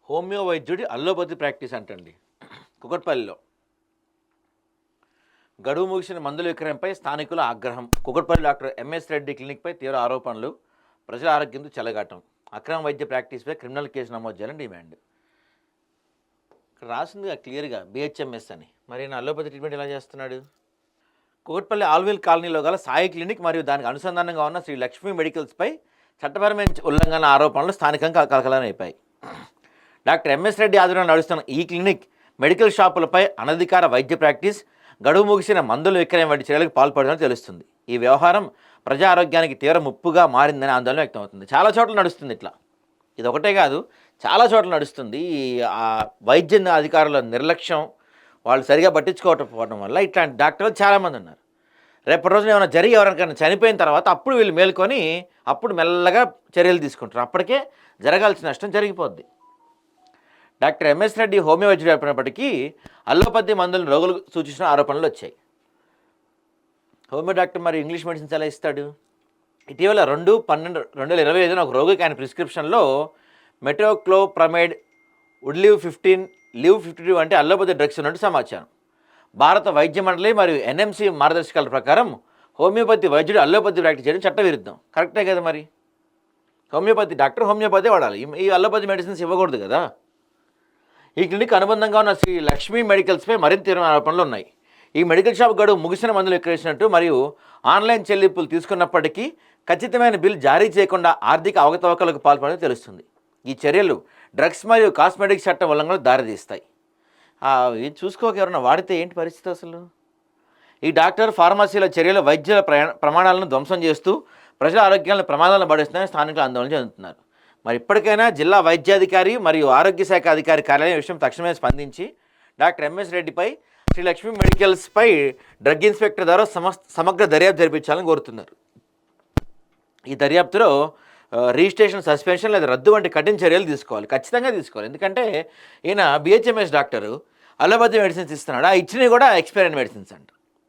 Homeo వైద్యుడి allopathy practice అంటండి. కుకట్పల్లిలో గడువు ముగిసిన మందుల విక్రయంపై స్థానికుల ఆగ్రహం. కుకట్పల్లి డాక్టర్ ఎంఎస్ రెడ్డి క్లినిక్పై తీవ్ర ఆరోపణలు, ప్రజల ఆరోగ్యంతో చెలగాటం. అక్రమ వైద్య ప్రాక్టీస్పై క్రిమినల్ కేసు నమోదు చేయాలని డిమాండ్. ఇక్కడ రాసిందిగా క్లియర్గా బిహెచ్ఎంఎస్ అని. మరి ఈయన అల్లోపతి ట్రీట్మెంట్ ఎలా చేస్తున్నాడు? కుకట్పల్లి ఆల్విల్ కాలనీలో గల సాయి క్లినిక్ మరియు దానికి అనుసంధానంగా ఉన్న శ్రీ లక్ష్మీ మెడికల్స్పై చట్టపరమైన ఉల్లంఘన ఆరోపణలు స్థానికంగా కలకలమైపోయాయి. డాక్టర్ ఎంఎస్ రెడ్డి ఆధ్వర్యంలో నడుస్తున్న ఈ క్లినిక్, మెడికల్ షాపులపై అనధికార వైద్య ప్రాక్టీస్, గడువు ముగిసిన మందుల విక్రయం వంటి చర్యలకు పాల్పడడం తెలుస్తుంది. ఈ వ్యవహారం ప్రజా ఆరోగ్యానికి తీవ్ర ముప్పుగా మారిందని ఆందోళన వ్యక్తమవుతుంది. చాలా చోట్ల నడుస్తుంది ఇట్లా. ఇది ఒకటే కాదు, చాలా చోట్ల నడుస్తుంది. ఆ వైద్య అధికారుల నిర్లక్ష్యం, వాళ్ళు సరిగా పట్టించుకోకపోవడం వల్ల ఇట్లాంటి డాక్టర్లు చాలామంది ఉన్నారు. రేపటి రోజున ఏమైనా జరిగి ఎవరికైనా చనిపోయిన తర్వాత అప్పుడు వీళ్ళు మేల్కొని అప్పుడు మెల్లగా చర్యలు తీసుకుంటారు. అప్పటికే జరగాల్సిన నష్టం జరిగిపోద్ది. డాక్టర్ ఎంఎస్ రెడ్డి హోమియో వైద్యుడు అయినప్పటికీ అల్లోపతి మందులను రోగులకు సూచించిన ఆరోపణలు వచ్చాయి. హోమియో డాక్టర్ మరి ఇంగ్లీష్ మెడిసిన్స్ ఎలా ఇస్తాడు? ఇటీవల 2/12/2025 ఒక రోగికి ఆయన ప్రిస్క్రిప్షన్లో మెటోక్లోప్రమైడ్, వుడ్లివ్ 15, లివ్ 52 అంటే అల్లోపతి డ్రగ్స్ ఉన్నట్టు సమాచారం. భారత వైద్య మండలి మరియు ఎన్ఎంసీ మార్గదర్శకాల ప్రకారం హోమియోపతి వైద్యుడు అల్లోపతి ప్రాక్టీస్ చేయడం చట్టవిరుద్ధం. కరెక్టే కదా? మరి హోమియోపతి డాక్టర్ హోమియోపతి వాడాలి, ఈ అల్లోపతి మెడిసిన్స్ ఇవ్వకూడదు కదా. ఈ క్లినిక్ అనుబంధంగా ఉన్న శ్రీ లక్ష్మీ మెడికల్స్పై మరింత తీవ్రమైన ఆరోపణలు ఉన్నాయి. ఈ మెడికల్ షాప్ గడువు ముగిసిన మందులు విక్రయించినట్టు మరియు ఆన్లైన్ చెల్లింపులు తీసుకున్నప్పటికీ ఖచ్చితమైన బిల్ జారీ చేయకుండా ఆర్థిక అవకతవకలకు పాల్పడడం తెలుస్తుంది. ఈ చర్యలు డ్రగ్స్ మరియు కాస్మెటిక్స్ చట్టం ఉల్లంఘనకు దారితీస్తాయి. ఇది చూసుకోక ఎవరన్నా వాడితే ఏంటి పరిస్థితి అసలు? ఈ డాక్టర్ ఫార్మసీల చర్యలు వైద్యుల ప్రమాణాలను ధ్వంసం చేస్తూ ప్రజల ఆరోగ్యాలను ప్రమాదాలను పడేస్తున్నాయని స్థానికులు ఆందోళన చెందుతున్నారు. మరి ఇప్పటికైనా జిల్లా వైద్యాధికారి మరియు ఆరోగ్య శాఖ అధికారి కార్యాలయం విషయం తక్షణమే స్పందించి డాక్టర్ ఎంఎస్ రెడ్డిపై, శ్రీ లక్ష్మీ మెడికల్స్పై డ్రగ్ ఇన్స్పెక్టర్ ద్వారా సమగ్ర దర్యాప్తు జరిపించాలని కోరుతున్నారు. ఈ దర్యాప్తులో రిజిస్ట్రేషన్, సస్పెన్షన్ లేదా రద్దు వంటి కఠిన చర్యలు తీసుకోవాలి, ఖచ్చితంగా తీసుకోవాలి. ఎందుకంటే ఈయన బిహెచ్ఎంఎస్ డాక్టరు అలోపతి మెడిసిన్స్ ఇస్తున్నాడు, ఆ ఇచ్చినవి కూడా ఎక్స్పైరీ మెడిసిన్స్ అంట.